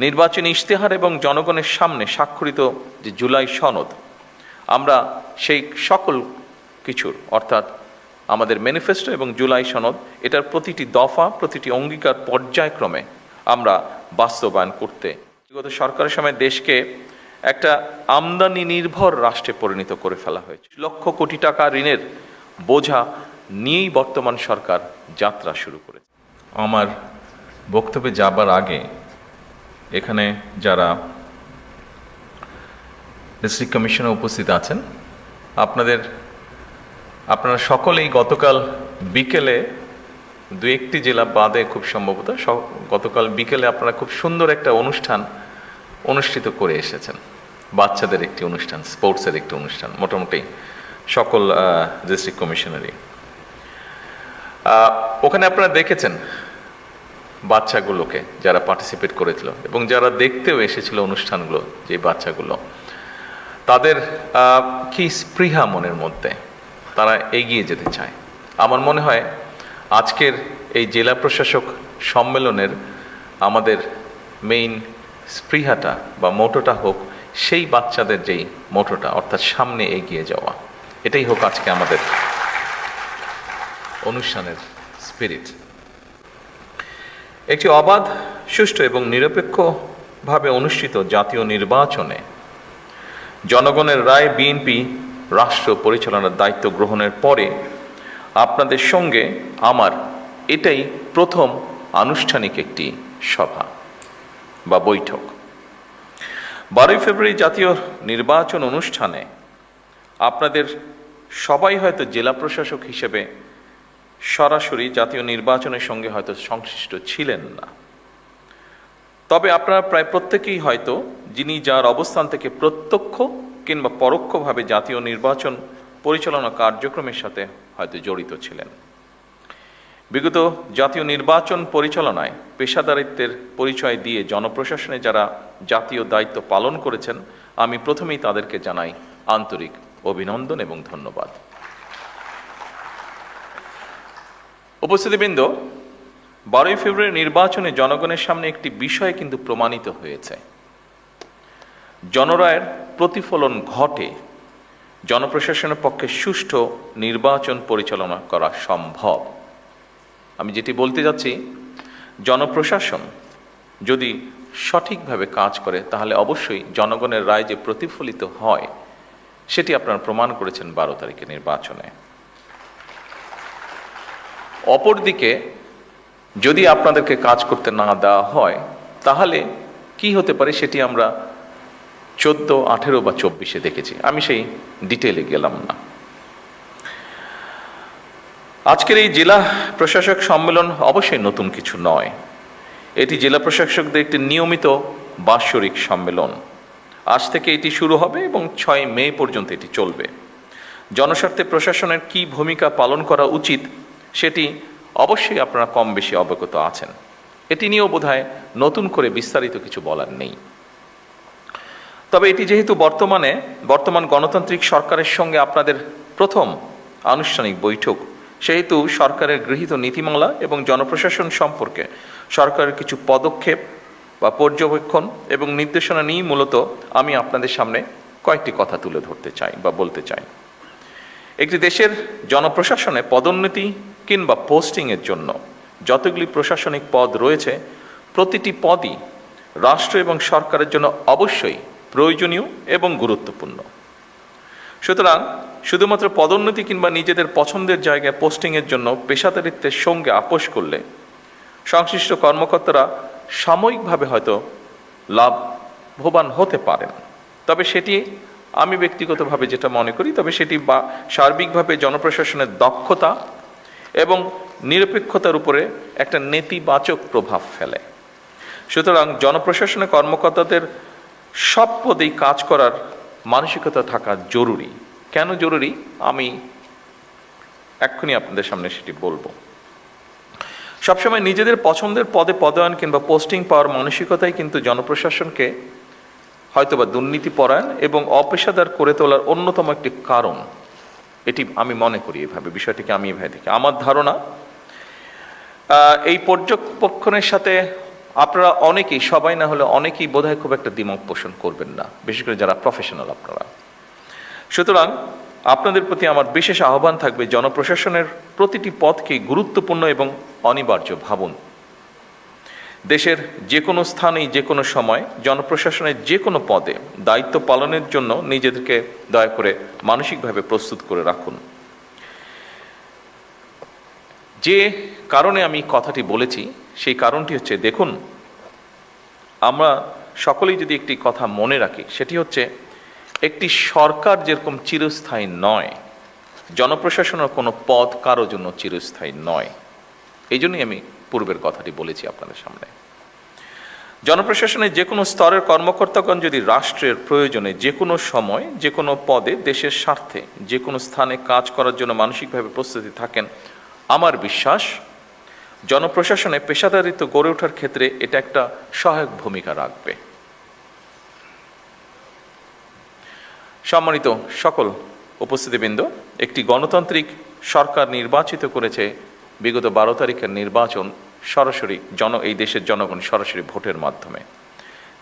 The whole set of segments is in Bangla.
নির্বাচনী ইশতেহার এবং জনগণের সামনে স্বাক্ষরিত যে জুলাই সনদ, আমরা সেই সকল কিছুর অর্থাৎ আমাদের ম্যানিফেস্টো এবং জুলাই সনদ, এটার প্রতিটি দফা, প্রতিটি অঙ্গীকার পর্যায়ক্রমে আমরা বাস্তবায়ন করতে বিগত সরকারের সময় দেশকে একটা আমদানি নির্ভর রাষ্ট্রে পরিণত করে ফেলা হয়েছে। লক্ষ কোটি টাকা ঋণের বোঝা নিয়েই বর্তমান সরকার যাত্রা শুরু করেছে। আমার বক্তব্যে যাবার আগে এখানে যারা ডিস্ট্রিক্ট কমিশনে উপস্থিত আছেন, আপনারা সকলেই গতকাল বিকেলে দু একটি জেলা বাদে খুব সম্ভবত গতকাল বিকেলে আপনারা খুব সুন্দর একটা অনুষ্ঠান অনুষ্ঠিত করে এসেছেন। বাচ্চাদের একটি অনুষ্ঠান, স্পোর্টসের একটি অনুষ্ঠান, মোটামুটি সকল ডিস্ট্রিক্ট কমিশনারই। ওখানে আপনারা দেখেছেন বাচ্চাগুলোকে যারা পার্টিসিপেট করেছিল এবং যারা দেখতেও এসেছিল অনুষ্ঠানগুলো, যে বাচ্চাগুলো, তাদের কি স্পৃহা মনের মধ্যে, তারা এগিয়ে যেতে চায়। আমার মনে হয় আজকের এই জেলা প্রশাসক সম্মেলনের আমাদের মেইন স্পৃহাটা বা মোটোটা হোক সেই বাচ্চাদের যেই মোটোটা, অর্থাৎ সামনে এগিয়ে যাওয়া, এটাই হোক আজকে আমাদের অনুষ্ঠানের স্পিরিট। একটি অবাধ, সুষ্ঠু এবং নিরপেক্ষভাবে অনুষ্ঠিত জাতীয় নির্বাচনে জনগণের রায় বিএনপি রাষ্ট্র পরিচালনার দায়িত্ব গ্রহণের পরে আপনাদের সঙ্গে আমার এটাই প্রথম আনুষ্ঠানিক একটি সভা বা বৈঠক। 12 ফেব্রুয়ারি জাতীয় নির্বাচন অনুষ্ঠানে আপনাদের সবাই হয়তো জেলা প্রশাসক হিসেবে সরাসরি জাতীয় নির্বাচনের সঙ্গে হয়তো সংশ্লিষ্ট ছিলেন না, তবে আপনারা প্রায় প্রত্যেকেই হয়তো যিনি যার অবস্থান থেকে প্রত্যক্ষ কিংবা পরোক্ষভাবে জাতীয় নির্বাচন পরিচালনা কার্যক্রমের সাথে হয়তো জড়িত ছিলেন। বিগত জাতীয় নির্বাচন পরিচালনায় পেশাদারিত্বের পরিচয় দিয়ে জনপ্রশাসনে যারা জাতীয় দায়িত্ব পালন করেছেন, আমি প্রথমেই তাদেরকে জানাই আন্তরিক অভিনন্দন এবং ধন্যবাদ। উপস্থিতিবৃন্দ, 12 ফেব্রুয়ারি নির্বাচনে জনগণের সামনে একটি বিষয় কিন্তু প্রমাণিত হয়েছে। জনরায়ের প্রতিফলন ঘটে, জনপ্রশাসনের পক্ষে সুষ্ঠু নির্বাচন পরিচালনা করা সম্ভব। আমি যেটি বলতে যাচ্ছি, জনপ্রশাসন যদি সঠিকভাবে কাজ করে তাহলে অবশ্যই জনগণের রায় যে প্রতিফলিত হয় সেটি আপনারা প্রমাণ করেছেন 12 তারিখের নির্বাচনে। অপরদিকে যদি আপনাদেরকে কাজ করতে না দেওয়া হয় তাহলে কি হতে পারে সেটি আমরা 14, 18 বা 24-এ দেখেছি। আমি সেই ডিটেলে গেলাম না। আজকের এই জেলা প্রশাসক সম্মেলন অবশ্যই নতুন কিছু নয়। এটি জেলা প্রশাসকদের একটি নিয়মিত বাৎসরিক সম্মেলন। আজ থেকে এটি শুরু হবে এবং 6 মে পর্যন্ত এটি চলবে। জনস্বার্থে প্রশাসনের কি ভূমিকা পালন করা উচিত সেটি অবশ্যই আপনারা কম বেশি অবগত আছেন। এটি নিয়েও বোধহয় নতুন করে বিস্তারিত কিছু বলার নেই। তবে এটি যেহেতু বর্তমান গণতান্ত্রিক সরকারের সঙ্গে আপনাদের প্রথম আনুষ্ঠানিক বৈঠক, সেহেতু সরকারের গৃহীত নীতিমালা এবং জনপ্রশাসন সম্পর্কে সরকারের কিছু পদক্ষেপ বা পর্যবেক্ষণ এবং নির্দেশনা নিয়ে মূলত আমি আপনাদের সামনে কয়েকটি কথা তুলে ধরতে চাই বা বলতে চাই। একটি দেশের জনপ্রশাসনে পদোন্নতি কিংবা পোস্টিংয়ের জন্য যতগুলি প্রশাসনিক পদ রয়েছে, প্রতিটি পদই রাষ্ট্র এবং সরকারের জন্য অবশ্যই প্রয়োজনীয় এবং গুরুত্বপূর্ণ। সুতরাং শুধুমাত্র পদোন্নতি কিংবা নিজেদের পছন্দের জায়গায় পোস্টিংয়ের জন্য পেশাদারিত্বের সঙ্গে আপোষ করলে সংশ্লিষ্ট কর্মকর্তারা সাময়িকভাবে হয়তো লাভবান হতে পারেন, তবে সেটি আমি ব্যক্তিগতভাবে যেটা মনে করি, তবে সেটি সার্বিকভাবে জনপ্রশাসনের দক্ষতা এবং নিরপেক্ষতার উপরে একটা নেতিবাচক প্রভাব ফেলে। সুতরাং জনপ্রশাসনের কর্মকর্তাদের সব পদেই কাজ করার মানসিকতা থাকা জরুরি। কেন জরুরি আমি এক্ষুনি আপনাদের সামনে সেটি বলবো। সবসময় নিজেদের পছন্দের পদে পদায়ন কিংবা পোস্টিং পাওয়ার মানসিকতাই কিন্তু জনপ্রশাসনকে হয়তোবা দুর্নীতিপরায়ণ এবং অপেশাদার করে তোলার অন্যতম একটি কারণ। এটি আমি মনে করি এভাবে, বিষয়টিকে আমি এভাবে দেখি। আমার ধারণা এই পর্যবেক্ষণের সাথে আপনারা অনেকেই, সবাই না হলে অনেকেই বোধহয় খুব একটা দ্বিমত পোষণ করবেন না, বিশেষ করে যারা প্রফেশনাল আপনারা। সুতরাং আপনাদের প্রতি আমার বিশেষ আহ্বান থাকবে, জনপ্রশাসনের প্রতিটি পদকে গুরুত্বপূর্ণ এবং অনিবার্য ভাবুন। দেশের যে কোনো স্থানেই যে কোনো সময় জনপ্রশাসনের যে কোনো পদে দায়িত্ব পালনের জন্য নিজেদেরকে দয়া করে মানসিকভাবে প্রস্তুত করে রাখুন। যে কারণে আমি কথাটি বলেছি সেই কারণটি হচ্ছে, দেখুন, আমরা সকলেই যদি একটি কথা মনে রাখি, সেটি হচ্ছে একটি সরকার যেরকম চিরস্থায়ী নয়, জনপ্রশাসনের কোনো পদ কারো জন্য চিরস্থায়ী নয়। এই জন্যই আমি পূর্বের কথাটি বলেছি আপনাদের সামনে। জনপ্রশাসনের যে কোনো স্তরের কর্মকর্তাগণ যদি রাষ্ট্রের প্রয়োজনে যে কোনো সময় যে কোনো পদে দেশের স্বার্থে যে কোনো স্থানে কাজ করার জন্য মানসিকভাবে প্রস্তুতি থাকেন, আমার বিশ্বাস জনপ্রশাসনে পেশাদারিত্ব গড়ে ওঠার ক্ষেত্রে এটা একটা সহায়ক ভূমিকা রাখবে। সম্মানিত সকল উপস্থিতিবৃন্দ, একটি গণতান্ত্রিক সরকার নির্বাচিত করেছে বিগত 12 তারিখের নির্বাচন সরাসরি এই দেশের জনগণ সরাসরি ভোটের মাধ্যমে।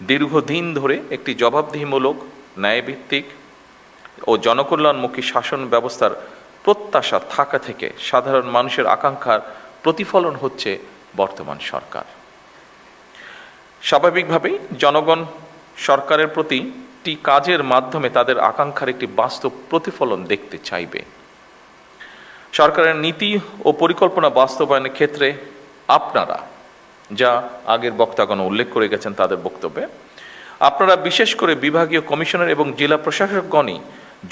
দীর্ঘদিন ধরে একটি জবাবদিহিমূলক, ন্যায়ভিত্তিক ও জনকল্যাণমুখী শাসন ব্যবস্থার প্রত্যাশা থাকা থেকে সাধারণ মানুষের আকাঙ্ক্ষার প্রতিফলন হচ্ছে বর্তমান সরকার। স্বাভাবিকভাবেই জনগণ সরকারের প্রতিটি কাজের মাধ্যমে তাদের আকাঙ্ক্ষার একটি বাস্তব প্রতিফলন দেখতে চাইবে। সরকারের নীতি ও পরিকল্পনা বাস্তবায়নের ক্ষেত্রে আপনারা, যা আগের বক্তাগণ উল্লেখ করে গেছেন তাদের বক্তব্যে, আপনারা বিশেষ করে বিভাগীয় কমিশনার এবং জেলা প্রশাসকগণই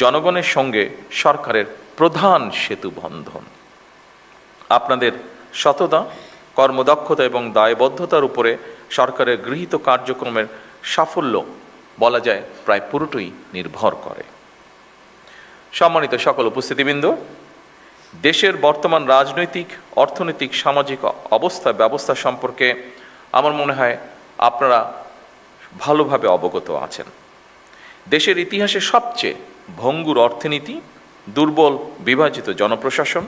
জনগণের সঙ্গে সরকারের প্রধান সেতু বন্ধন। আপনাদের সততা, কর্মদক্ষতা এবং দায়বদ্ধতার উপরে সরকারের গৃহীত কার্যক্রমের সাফল্য বলা যায় প্রায় পুরোটাই নির্ভর করে। সম্মানিত সকল উপস্থিতিবৃন্দ, দেশের বর্তমান রাজনৈতিক, অর্থনৈতিক, সামাজিক ব্যবস্থা সম্পর্কে আমার মনে হয় আপনারা ভালোভাবে অবগত আছেন। দেশের ইতিহাসে সবচেয়ে ভঙ্গুর অর্থনীতি, দুর্বল বিভাজিত জনপ্রশাসন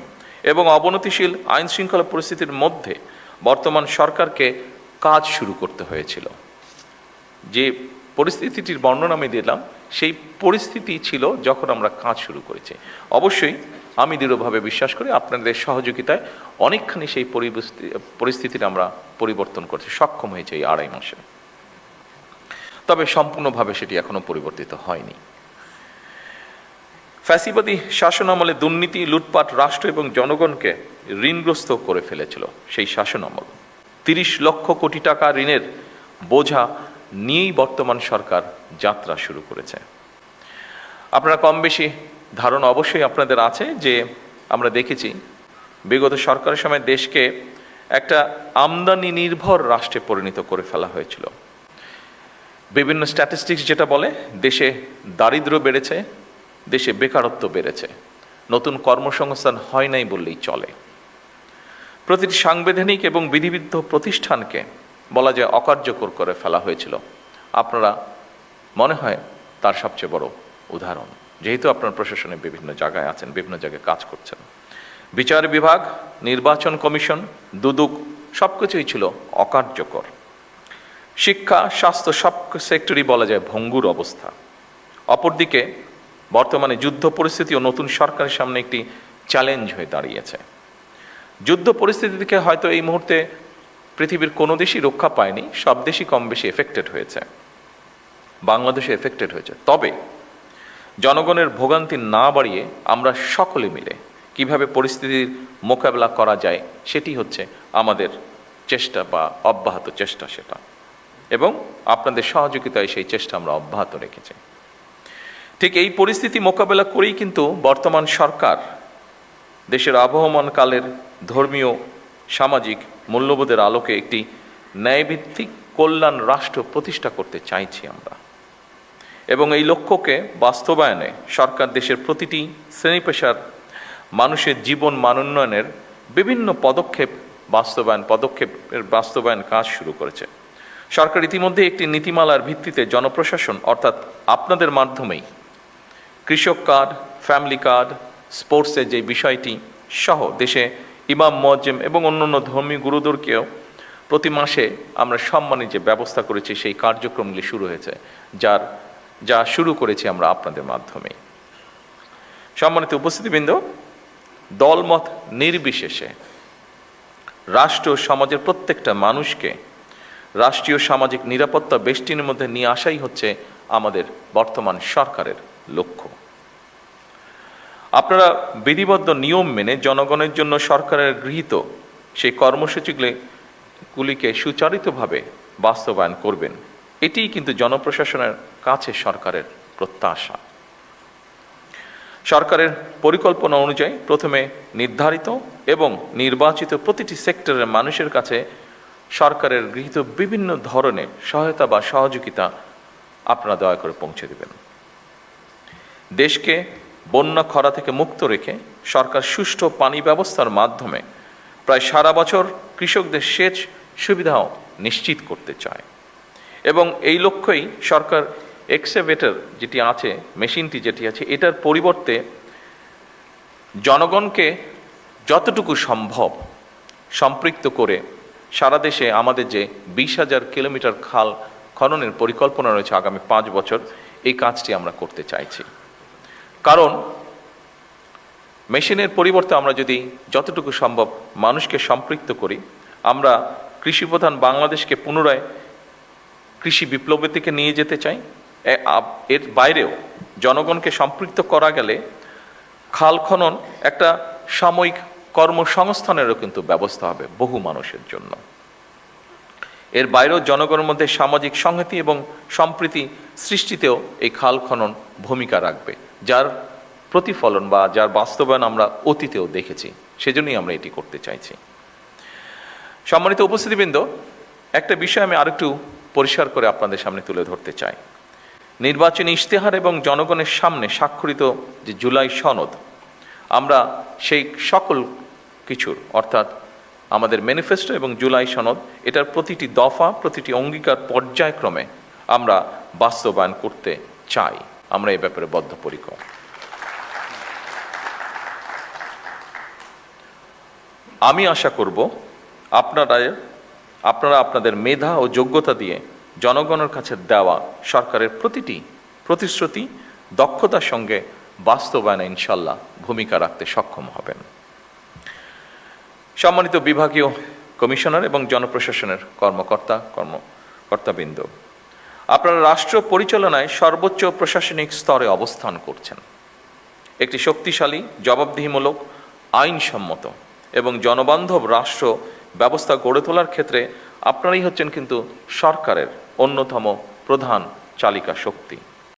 এবং অবনতিশীল আইন শৃঙ্খলা পরিস্থিতির মধ্যে বর্তমান সরকারকে কাজ শুরু করতে হয়েছিল। যে পরিস্থিতিটির বর্ণনা আমি দিলাম, সেই পরিস্থিতি ছিল যখন আমরা কাজ শুরু করেছি। অবশ্যই আমি দৃঢ়ভাবে বিশ্বাস করি আপনাদের সহযোগিতায় অনেকখানি সেই পরিস্থিতির আমরা পরিবর্তন করতে সক্ষম হয়েছে এই 2.5 মাসে। তবে সম্পূর্ণভাবে সেটি এখনো পরিবর্তিত হয়নি। ফ্যাসিবাদী শাসনামলে দুর্নীতি, লুটপাট রাষ্ট্র এবং জনগণকে ঋণগ্রস্ত করে ফেলেছিল। সেই শাসনামল 30 লক্ষ কোটি টাকা ঋণের বোঝা নিয়েই বর্তমান সরকার যাত্রা শুরু করেছে। আপনারা কম বেশি ধারণা অবশ্যই আপনাদের আছে যে আমরা দেখেছি বিগত সরকারের সময় দেশকে একটা আমদানি নির্ভর রাষ্ট্রে পরিণত করে ফেলা হয়েছিল। বিভিন্ন স্ট্যাটিস্টিক্স যেটা বলে, দেশে দারিদ্র্য বেড়েছে, দেশে বেকারত্ব বেড়েছে, নতুন কর্মসংস্থান হয় নাই বললেই চলে। প্রতিটি সাংবিধানিক এবং বিধিবিদ্ধ প্রতিষ্ঠানকে বলা যায় অকার্যকর করে ফেলা হয়েছিল। আপনারা মনে হয় তার সবচেয়ে বড় উদাহরণ, যেহেতু আপনার প্রশাসনে বিভিন্ন জায়গায় আছেন, বিভিন্ন জায়গায় কাজ করছেন। বিচার বিভাগ, নির্বাচন কমিশন, দুদক সবকিছুই ছিল অকার্যকর। শিক্ষা, স্বাস্থ্য সব সেক্টরই বলা যায় ভঙ্গুর অবস্থা। অপরদিকে বর্তমানে যুদ্ধ পরিস্থিতিও নতুন সরকারের সামনে একটি চ্যালেঞ্জ হয়ে দাঁড়িয়েছে। যুদ্ধ পরিস্থিতি থেকে হয়তো এই মুহূর্তে পৃথিবীর কোনো দেশই রক্ষা পায়নি, সব দেশই কম বেশি এফেক্টেড হয়েছে, বাংলাদেশে এফেক্টেড হয়েছে। তবে জনগণের ভোগান্তি না বাড়িয়ে আমরা সকলে মিলে কিভাবে পরিস্থিতির মোকাবেলা করা যায় সেটি হচ্ছে আমাদের চেষ্টা বা অব্যাহত চেষ্টা সেটা, এবং আপনাদের সহযোগিতায় সেই চেষ্টা আমরা অব্যাহত রেখেছি। ঠিক এই পরিস্থিতি মোকাবেলা করেই কিন্তু বর্তমান সরকার দেশের আবহমান কালের ধর্মীয়, সামাজিক মূল্যবোধের আলোকে একটি ন্যায়ভিত্তিক কল্যাণ রাষ্ট্র প্রতিষ্ঠা করতে চাইছি আমরা, এবং এই লক্ষ্যকে বাস্তবায়নে সরকার দেশের প্রতিটি শ্রেণী পেশার মানুষের জীবন মান উন্নয়নের বিভিন্ন পদক্ষেপের বাস্তবায়ন কাজ শুরু করেছে। সরকার ইতিমধ্যে একটি নীতিমালার ভিত্তিতে জনপ্রশাসন অর্থাৎ আপনাদের মাধ্যমেই কৃষক কার্ড, ফ্যামিলি কার্ড, স্পোর্টসের যে বিষয়টি সহ দেশে ইমাম, মুয়াজ্জিম এবং অন্যান্য ধর্মীয় গুরুদেরকেও প্রতি মাসে আমরা সম্মানী যে ব্যবস্থা করেছি সেই কার্যক্রমগুলি শুরু হয়েছে, যা শুরু করেছি আমরা আপনাদের মাধ্যমে। সম্মানিত উপস্থিতিবৃন্দ, দলমত নির্বিশেষে রাষ্ট্র ও সমাজের প্রত্যেকটা মানুষকে রাষ্ট্রীয় সামাজিক নিরাপত্তা বেষ্টনীর মধ্যে নিয়ে আসাই হচ্ছে আমাদের বর্তমান সরকারের লক্ষ্য। আপনারা বিধিবদ্ধ নিয়ম মেনে জনগণের জন্য সরকারের গৃহীত সেই কর্মসূচিগুলিকে সুচারিতভাবে বাস্তবায়ন করবেন, এটিই কিন্তু জনপ্রশাসনের কাছে সরকারের প্রত্যাশা। সরকারের পরিকল্পনা অনুযায়ী প্রথমে নির্ধারিত এবং নির্বাচিত প্রতিটি সেক্টরের মানুষের কাছে সরকারের গৃহীত বিভিন্ন ধরনের সহায়তা বা সহযোগিতা আপনারা দয়া করে পৌঁছে দেবেন। দেশকে বন্যা খরা থেকে মুক্ত রেখে সরকার সুষ্ঠু পানি ব্যবস্থার মাধ্যমে প্রায় সারা বছর কৃষকদের সেচ সুবিধাও নিশ্চিত করতে চায় এবং এই লক্ষ্যেই সরকার এক্সকেভেটর যেটি আছে, মেশিনটি যেটি আছে, এটার পরিবর্তে জনগণকে যতটুকু সম্ভব সম্পৃক্ত করে সারা দেশে আমাদের যে 20,000 কিলোমিটার খাল খননের পরিকল্পনা রয়েছে আগামী 5 বছর, এই কাজটি আমরা করতে চাইছি। কারণ মেশিনের পরিবর্তে আমরা যদি যতটুকু সম্ভব মানুষকে সম্পৃক্ত করি, আমরা কৃষিপ্রধান বাংলাদেশকে পুনরায় কৃষি বিপ্লবের দিকে নিয়ে যেতে চাই। এর বাইরেও জনগণকে সম্পৃক্ত করা গেলে খাল খনন একটা সাময়িক কর্মসংস্থানেরও কিন্তু ব্যবস্থা হবে বহু মানুষের জন্য। এর বাইরেও জনগণের মধ্যে সামাজিক সংহতি এবং সম্প্রীতি সৃষ্টিতেও এই খাল খনন ভূমিকা রাখবে, যার প্রতিফলন বা যার বাস্তবায়ন আমরা অতীতেও দেখেছি। সেজন্যই আমরা এটি করতে চাইছি। সম্মানিত উপস্থিতিবৃন্দ, একটা বিষয় আমি আরেকটু পরিষ্কার করে আপনাদের সামনে তুলে ধরতে চাই। নির্বাচনী ইশতেহার এবং জনগণের সামনে স্বাক্ষরিত যে জুলাই সনদ, আমরা সেই সকল কিছুর অর্থাৎ আমাদের ম্যানিফেস্টো এবং জুলাই সনদ, এটার প্রতিটি দফা, প্রতিটি অঙ্গীকার পর্যায়ক্রমে আমরা বাস্তবায়ন করতে চাই। আমরা এই ব্যাপারে বদ্ধপরিকর। আমি আশা করব আপনারা আপনাদের মেধা ও যোগ্যতা দিয়ে জনগণের কাছে দেওয়া সরকারের প্রতিটি প্রতিশ্রুতি দক্ষতার সঙ্গে বাস্তবায়নে ইনশাল্লাহ ভূমিকা রাখতে সক্ষম হবেন। সম্মানিত বিভাগীয় কমিশনার এবং জনপ্রশাসনের কর্মকর্তাবৃন্দ, আপনারা রাষ্ট্র পরিচালনায় সর্বোচ্চ প্রশাসনিক স্তরে অবস্থান করছেন। একটি শক্তিশালী, জবাবদিহিমূলক, আইনসম্মত এবং জনবান্ধব রাষ্ট্র ব্যবস্থা গড়ে তোলার ক্ষেত্রে আপনারাই হচ্ছেন কিন্তু সরকারের অন্যতম প্রধান চালিকা শক্তি।